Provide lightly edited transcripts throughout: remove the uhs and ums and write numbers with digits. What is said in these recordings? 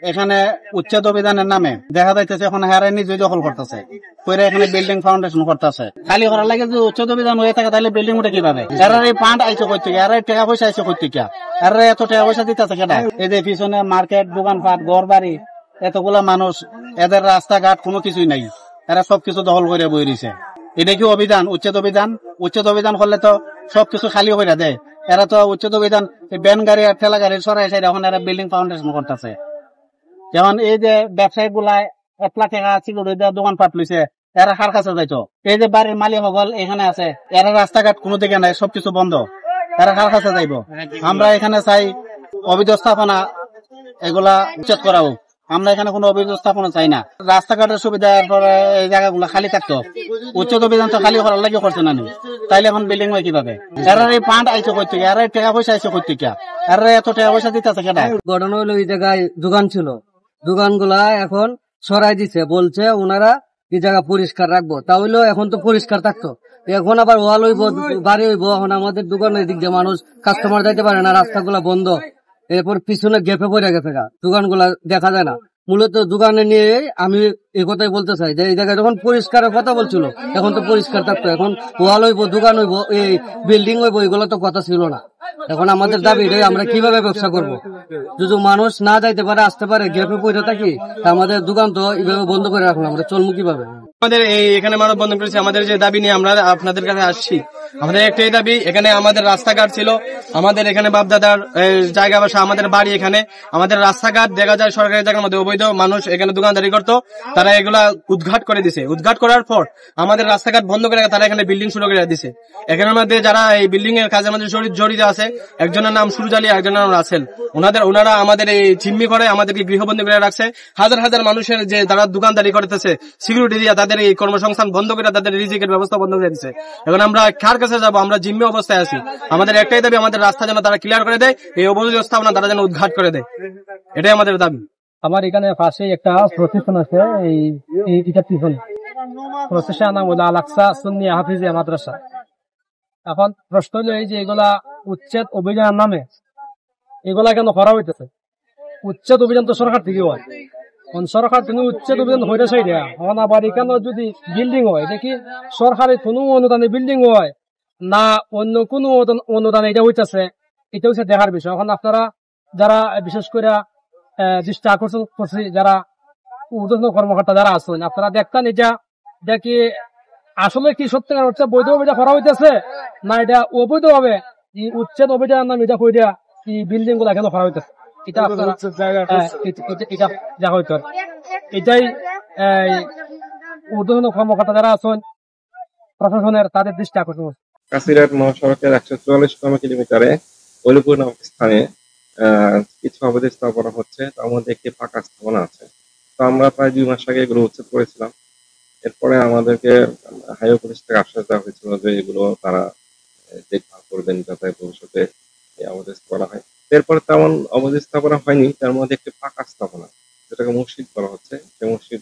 এখানে উচ্ছেদ অভিযানের নামে দেখা যাইতেছে এখন হারে নিজে দখল করতেছে, কইরা এখানে বিল্ডিং ফাউন্ডেশন করতেছে। খালি করার লাগে যদি উচ্ছেদ অভিযান হয়ে থাকে তাহলে বিল্ডিং উঠে কিভাবে? এরা এই ফান্ড আইসে করতে গিয়ে, এরা টাকা পয়সা আইসে করতে গিয়া, এরা এত টাকা পয়সা দিতেছে কেনা? এই যে পিছনে মার্কেট, দোকানপাট, ঘর বাড়ি, এতগুলা মানুষ, এদের রাস্তাঘাট কোনো কিছুই নাই, এরা সবকিছু দখল করে বই রয়েছে। এটা কি অভিযান? উচ্ছেদ অভিযান? উচ্ছেদ অভিযান করলে তো সবকিছু খালি করে দেয়। এরা তো উচ্ছেদ অভিযান ব্যান গাড়ি আর ঠেলা গাড়ির সরাই সাইড এখন এরা বিল্ডিং ফাউন্ডেশন করতেছে। যেমন এই যে ব্যবসায়ী গুলা 1 লাখ টাকা সিকিউরিটি দেওয়া দোকানপাট লইছে, এরা কার কাছে যাইতো? এই যে বাড়ির মালিক সকল এখানে আছে, এরা রাস্তাঘাট কোনো দিকে নাই, সবকিছু বন্ধ, এরা কার কাছে যাইব? আমরা এখানে চাই অবৈধ স্থাপনা এগুলা উচ্ছেদ করাবো। আমরা এখানে কোনো অবৈধ স্থাপনা চাই না। রাস্তাঘাটের সুবিধার পরে এই জায়গাগুলো খালি থাকতো। উচ্ছেদ অভিযান তো খালি করার লাগে করছে না, তাইলে এখন বিল্ডিং হয় কিভাবে? এরা এই ফান্ড আইসে করতে গিয়া, এরা টাকা পয়সা আইসে করতে গিয়া, এরা এত টাকা পয়সা দিতেছে কেনা? ঘটনা হলো এই জায়গায় দোকান ছিল, দোকানগুলা এখন সরাই দিছে, বলছে ওনারা এই জায়গা পরিষ্কার রাখবো। তাহলে এখন তো পরিষ্কার থাকতো, এখন আবার ওয়াল হইব, বাড়ি হইব। এখন আমাদের দোকানের দিক দিয়ে মানুষ কাস্টমার যাইতে পারে না, রাস্তাগুলা বন্ধ। এরপর পিছনে গেপে পড়ে গেছে, দোকানগুলা দেখা যায় না। মূলত দোকানে নিয়ে আমি এই কথাই বলতে চাই যে এই জায়গায় যখন পরিষ্কারের কথা বলছিল এখন তো পরিষ্কার থাকতো, এখন ওয়াল হইব, দোকান হইব, এই বিল্ডিং হইব, এগুলো তো কথা ছিল না। এখন আমাদের দাবি এটাই, আমরা কিভাবে ব্যবসা করব? যদি মানুষ না যাইতে পারে, আসতে পারে, গেপে পড়ে থাকি, আমাদের দোকান তো এইভাবে বন্ধ করে রাখলাম, আমরা চলবো কিভাবে? আমাদের এখানে মানব বন্ধন করেছে, আমাদের যে দাবি নিয়ে আমরা আপনাদের কাছে আসছি, আমাদের একটাই দাবি, এখানে আমাদের রাস্তাঘাট ছিল, আমাদের এখানে বাপদাদার জায়গা বাসা, আমাদের বাড়ি এখানে, আমাদের রাস্তাঘাট দেখা যায় সরকারি জায়গার মধ্যে অবৈধ মানুষ এখানে দোকানদারি করতো, তারা এগুলা উদ্ঘাট করে দিছে। উদ্ঘাট করার পর আমাদের রাস্তাঘাট বন্ধ করে তারা এখানে বিল্ডিং শুরু করে দিছে। এখানের মধ্যে যারা এই বিল্ডিং এর কাজের মধ্যে জড়িত আছে, একজনের নাম সুরজ আলী, একজনের নাম রাসেল। ওনারা আমাদের এই জিম্মি করে আমাদেরকে গৃহবন্দী করে রাখছে। হাজার হাজার মানুষের যে যারা দোকানদারি করতেছে সিকিউরিটি দিয়ে তাদের এই কর্মসংস্থান বন্ধ করে তাদের রিজিকের ব্যবস্থা বন্ধ করে দিচ্ছে। এখন আমরা কার কাছে যাবো? আমরা জিম্মি অবস্থায় আছি। আমাদের একটাই দাবি, আমাদের রাস্তা যেন তারা ক্লিয়ার করে দেয়, এই অবৈধ স্থাপনা তারা যেন উদ্ঘাট করে দেয়, এটাই আমাদের দাবি। আমার এখানে পাশে একটা প্রতিষ্ঠান আছে, এইটা পিছনে প্রতিষ্ঠান নাম হলো আল আকসা সুন্নি হাফিজিয়া মাদ্রাসা। এখন প্রশ্ন হলো এই যে এগুলা উচ্ছেদ অভিযানের নামে এগুলা কেন করা হইতেছে? উচ্ছেদ অভিযান তো সরকার থেকে হয়, সরকার তুমি উচ্ছেদ অভিযান হইতে চাই দেয়া এখন আবার এখানে যদি বিল্ডিং হয়, এটা কি সরকারের কোনো অনুদানে বিল্ডিং হয় না অন্য কোনো অনুদানে এটা হইতেছে, এটা হচ্ছে দেখার বিষয়। এখন আপনারা যারা বিশেষ করে দৃষ্টি আকর্ষণ করছি, যারা ঊর্ধ্বতন কর্মকর্তা যারা আছেন, আপনারা দেখতেন এটা দেখি আসলে কি সত্যিকার হচ্ছে বৈধ এটা করা হইতেছে না এটা অবৈধ ভাবে উচ্ছেদ অভিযান নাম এটা কইরা এই বিল্ডিং গুলা কেন করা হইতেছে, এটা এটা যা হইতো এটাই ঊর্ধ্বতন কর্মকর্তা যারা আছেন প্রশাসনের, তাদের দৃষ্টি আকর্ষণ। কাছিরহাট মহাসড়কের 144তম কিলোমিটারে অলিপুর নামক স্থানে কিছু অবৈধ স্থাপনা হচ্ছে, তার মধ্যে একটি ফাঁকা স্থাপনা আছে। তো আমরা প্রায় 2 মাস আগে এগুলো উচ্ছেদ করেছিলাম। এরপরে আমাদেরকে হাইওয়ে পুলিশ থেকে আশ্বাস দেওয়া হয়েছিল যে এগুলো তারা দেখভাল করবেন যাতে ভবিষ্যতে অবৈধ স্থাপনা হয়। এরপরে তেমন অবৈধ স্থাপনা হয়নি, তার মধ্যে একটি ফাঁকা স্থাপনা যেটাকে মসজিদ বলা হচ্ছে, সেই মসজিদ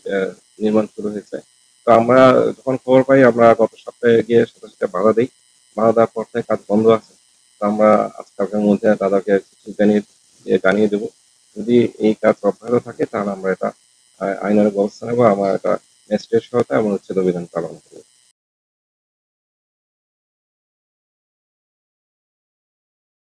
নির্মাণ শুরু হয়েছে। তো আমরা যখন খবর পাই আমরা গত সপ্তাহে গিয়ে সাথে সাথে বাধা দিই, বাধা দেওয়ার পর থেকে কাজ বন্ধ আছে। তো আমরা আজকালকার মধ্যে তাদেরকে জানিয়ে দেবো, যদি এই কাজ অব্যাহত থাকে তাহলে আমরা এটা আইনের ব্যবস্থা নেবো, আমরা এটা ম্যাজিস্ট্রেট সহায়তা এবং উচ্ছেদ অভিযান পালন করবো।